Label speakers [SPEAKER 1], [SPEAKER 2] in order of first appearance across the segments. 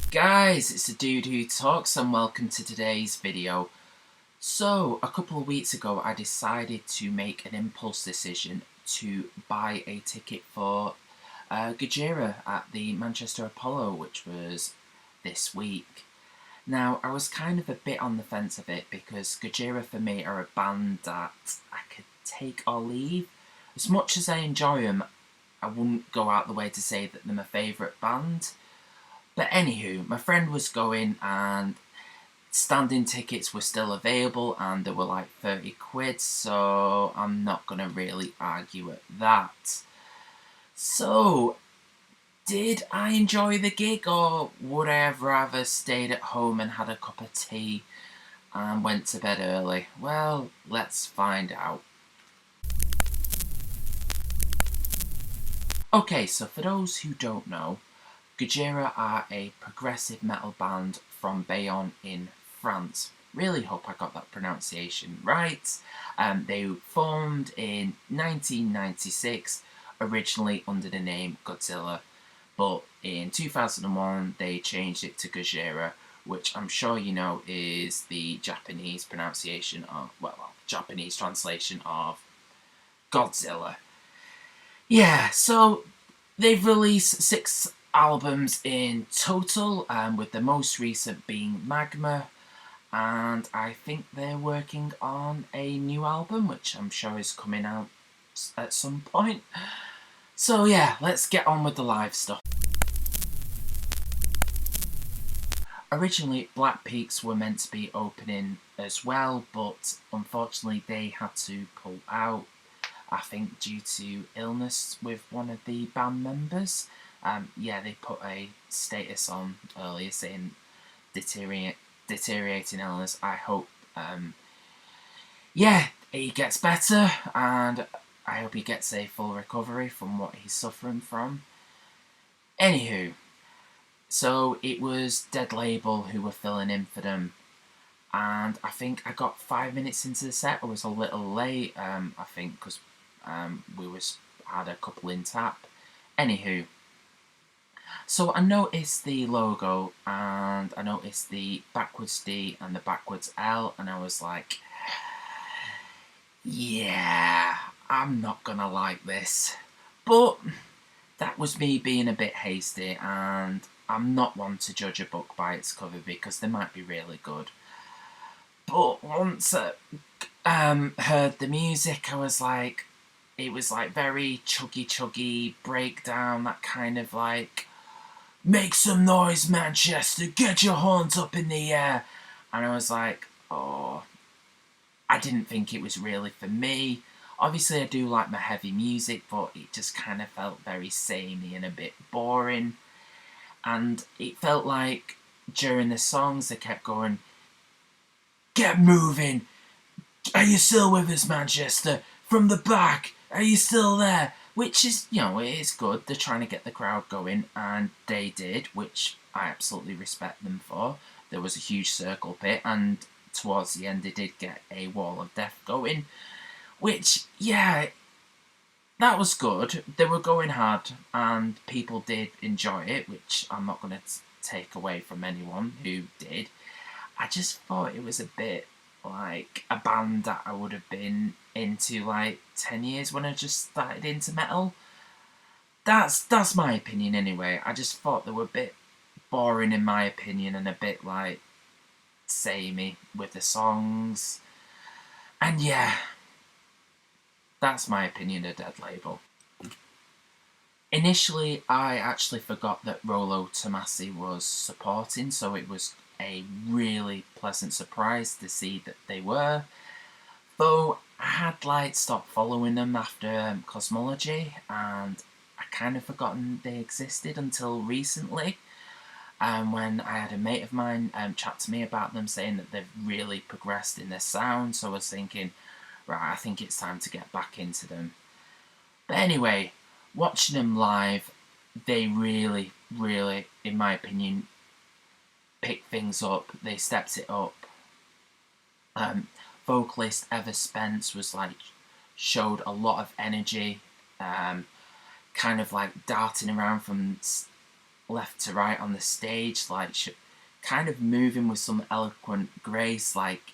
[SPEAKER 1] Guys, it's the Dude Who Talks and welcome to today's video. So, a couple of weeks ago I decided to make an impulse decision to buy a ticket for Gojira at the Manchester Apollo, which was this week. Now, I was kind of a bit on the fence of it because Gojira for me are a band that I could take or leave. As much as I enjoy them, I wouldn't go out the way to say that they're my favourite band. But anywho, my friend was going and standing tickets were still available and they were like 30 quid, so I'm not going to really argue at that. So, did I enjoy the gig, or would I have rather stayed at home and had a cup of tea and went to bed early? Well, let's find out. Okay, so for those who don't know, Gojira are a progressive metal band from Bayonne in France. Really hope I got that pronunciation right. They formed in 1996, originally under the name Godzilla, but in 2001 they changed it to Gojira, which I'm sure you know is the Japanese pronunciation of, well, Japanese translation of Godzilla. Yeah, so they've released 6 albums in total, with the most recent being Magma, and I think they're working on a new album, which I'm sure is coming out at some point. So yeah, let's get on with the live stuff. Originally, Black Peaks were meant to be opening as well, but unfortunately they had to pull out, I think due to illness with one of the band members. Yeah, they put a status on earlier saying deteriorating illness. I hope, yeah, he gets better, and I hope he gets a full recovery from what he's suffering from. Anywho, so it was Dead Label who were filling in for them, and I think I got 5 minutes into the set. I was a little late, I think, because we had a couple in tap. Anywho, so I noticed the logo and I noticed the backwards D and the backwards L, and I was like, yeah, I'm not gonna like this. But that was me being a bit hasty, and I'm not one to judge a book by its cover because they might be really good. But once I heard the music, I was like, it was like very chuggy breakdown, that kind of like, make some noise, Manchester, get your horns up in the air. And I was like, oh, I didn't think it was really for me. Obviously I do like my heavy music, but it just kind of felt very samey and a bit boring. And it felt like during the songs they kept going, get moving, are you still with us, Manchester? From the back, are you still there? Which is, you know, it is good. They're trying to get the crowd going, and they did, which I absolutely respect them for. There was a huge circle pit, and towards the end they did get a wall of death going, which, yeah, that was good. They were going hard, and people did enjoy it, which I'm not going to take away from anyone who did. I just thought it was a bit like a band that I would have been into like 10 years when I just started into metal. That's my opinion anyway. I just thought they were a bit boring in my opinion, and a bit like samey with the songs. And yeah, that's my opinion of Dead Label. Initially, I actually forgot that Rolo Tomasi was supporting, so it was a really pleasant surprise to see that they were. Though I had like stopped following them after Cosmology, and I kind of forgotten they existed until recently. When I had a mate of mine chat to me about them, saying that they've really progressed in their sound, so I was thinking, right, I think it's time to get back into them. But anyway, watching them live, they really, in my opinion, picked things up. They stepped it up. Vocalist Ever Spence was like, showed a lot of energy, kind of like darting around from left to right on the stage, like kind of moving with some eloquent grace, like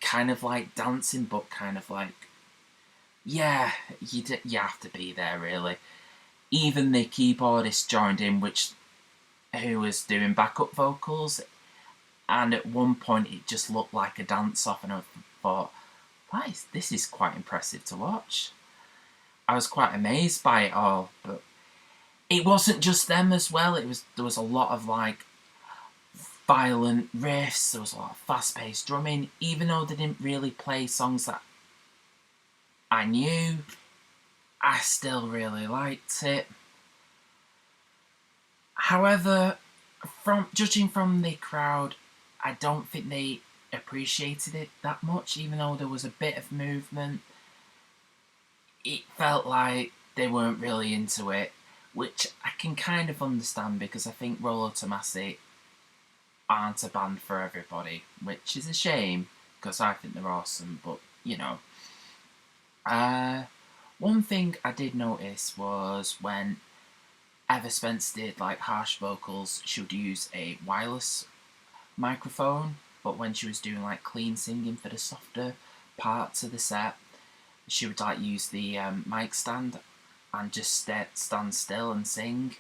[SPEAKER 1] kind of like dancing, but kind of like, yeah, you have to be there really. Even the keyboardist joined in, who was doing backup vocals, and at one point it just looked like a dance off, and I thought, this is quite impressive to watch. I was quite amazed by it all, but it wasn't just them as well. There was a lot of like violent riffs. There was a lot of fast-paced drumming, even though they didn't really play songs that I knew. I still really liked it. However, from judging from the crowd, I don't think they appreciated it that much, even though there was a bit of movement. It felt like they weren't really into it, which I can kind of understand because I think Rollo Tomasi aren't a band for everybody, which is a shame because I think they're awesome, but you know. One thing I did notice was when Ever Spence did like harsh vocals, she would use a wireless microphone, but when she was doing like clean singing for the softer parts of the set, she would like use the mic stand and just stand still and sing.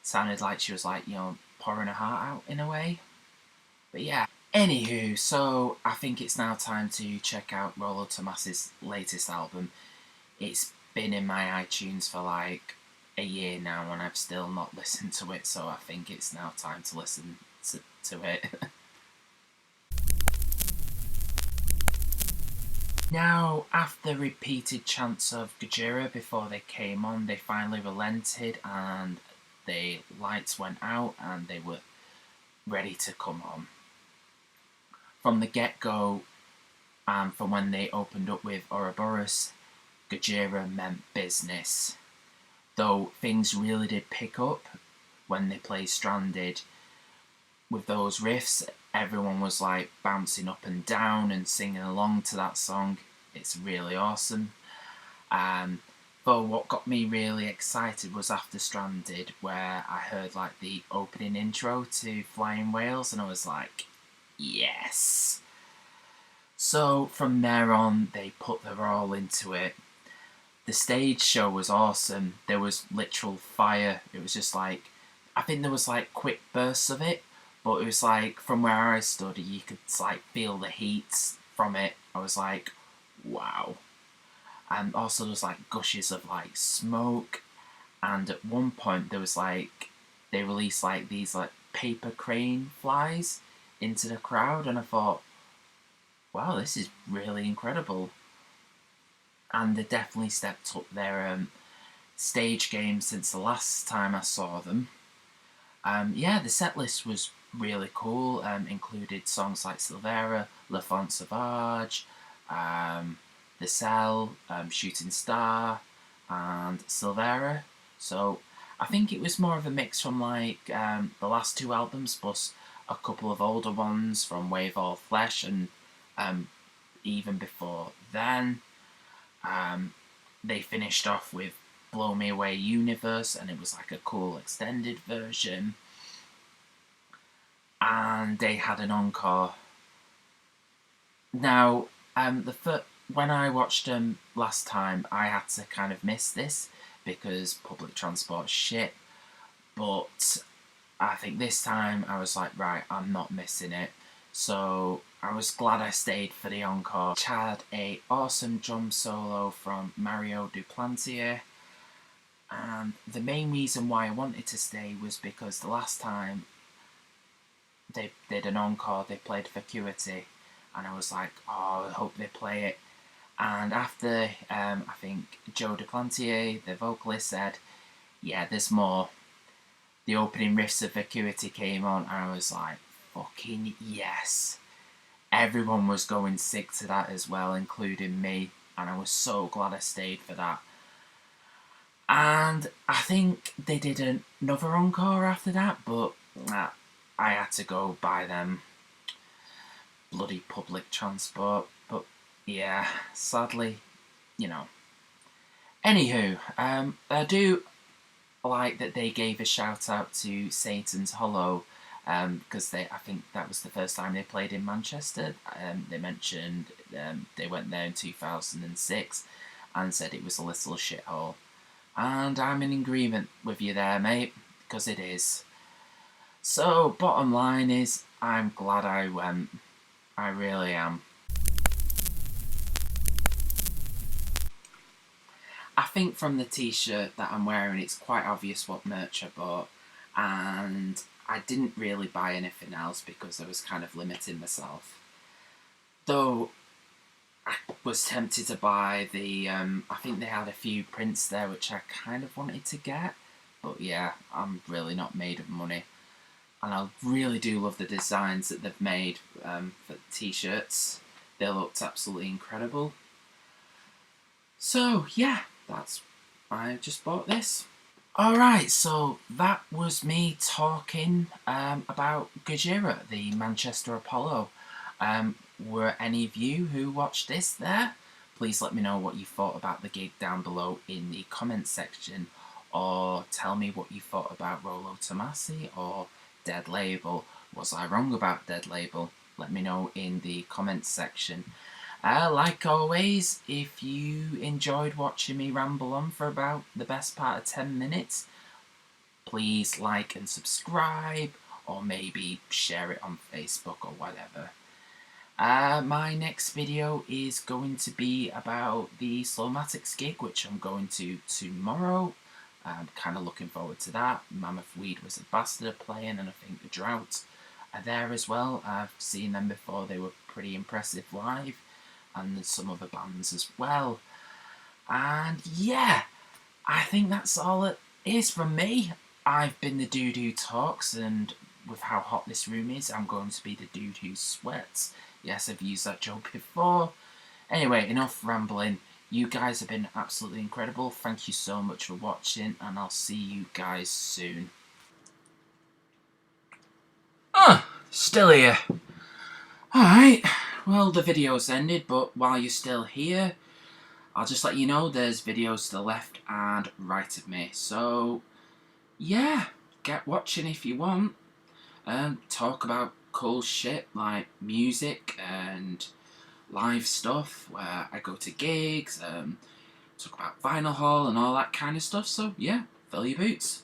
[SPEAKER 1] Sounded like she was like, pouring her heart out in a way. But yeah. Anywho, so I think it's now time to check out Rollo Tomasi's latest album. It's been in my iTunes for like a year now and I've still not listened to it, so I think it's now time to listen to it. Now, after repeated chants of Gojira before they came on, they finally relented and the lights went out and they were ready to come on. From the get-go, and from when they opened up with Ouroboros, Gojira meant business. Though things really did pick up when they played Stranded. With those riffs, everyone was like bouncing up and down and singing along to that song. It's really awesome. But what got me really excited was after Stranded, where I heard like the opening intro to Flying Whales, and I was like, yes. So from there on, they put their all into it. The stage show was awesome. There was literal fire. It was just like, I think there was like quick bursts of it, but it was like from where I stood, you could like feel the heat from it. I was like, wow. And also there was like gushes of like smoke, and at one point there was like, they released like these like paper crane flies into the crowd, and I thought, wow, this is really incredible. And they definitely stepped up their stage game since the last time I saw them. Yeah, the set list was really cool. Included songs like Silvera, La Font Sauvage, The Cell, Shooting Star, and Silvera. So I think it was more of a mix from like the last two albums, plus a couple of older ones from Wave All Flesh and even before then. They finished off with Blow Me Away Universe, and it was like a cool extended version. And they had an encore. Now, when I watched them last time, I had to kind of miss this because public transport's shit. But I think this time I was like, right, I'm not missing it. So I was glad I stayed for the encore, which had an awesome drum solo from Mario Duplantier. And the main reason why I wanted to stay was because the last time they did an encore, they played Vacuity. And I was like, oh, I hope they play it. And after, I think Joe Duplantier, the vocalist, said, yeah, there's more. The opening riffs of Vacuity came on, and I was like, fucking yes. Everyone was going sick to that as well, including me, and I was so glad I stayed for that. And I think they did another encore after that, but I had to go by them. Bloody public transport. But yeah, sadly, Anywho, I do like that they gave a shout out to Satan's Hollow, because I think that was the first time they played in Manchester. They mentioned they went there in 2006 and said it was a little shithole. And I'm in agreement with you there, mate, because it is. So, bottom line is, I'm glad I went. I really am. I think from the t-shirt that I'm wearing, it's quite obvious what merch I bought, and I didn't really buy anything else because I was kind of limiting myself. Though I was tempted to buy the, I think they had a few prints there which I kind of wanted to get, but yeah, I'm really not made of money. And I really do love the designs that they've made for the t-shirts. They looked absolutely incredible. So yeah, I just bought this. Alright, so that was me talking about Gojira, the Manchester Apollo. Were any of you who watched this there? Please let me know what you thought about the gig down below in the comments section, or tell me what you thought about Rolo Tomasi or Dead Label. Was I wrong about Dead Label? Let me know in the comments section. Like always, if you enjoyed watching me ramble on for about the best part of 10 minutes, please like and subscribe, or maybe share it on Facebook or whatever. My next video is going to be about the Slowmatics gig, which I'm going to tomorrow. I'm kind of looking forward to that. Mammoth Weed was a Bastard playing, and I think the Drought are there as well. I've seen them before, they were pretty impressive live, and there's some other bands as well. And yeah, I think that's all it is from me. I've been the dude who talks, and with how hot this room is, I'm going to be the dude who sweats. Yes, I've used that joke before. Anyway, enough rambling. You guys have been absolutely incredible. Thank you so much for watching, and I'll see you guys soon. Still here. Alright, well, the video's ended, but while you're still here, I'll just let you know there's videos to the left and right of me. So, yeah, get watching if you want. Talk about cool shit like music and live stuff where I go to gigs, talk about Vinyl Hall and all that kind of stuff. So, yeah, fill your boots.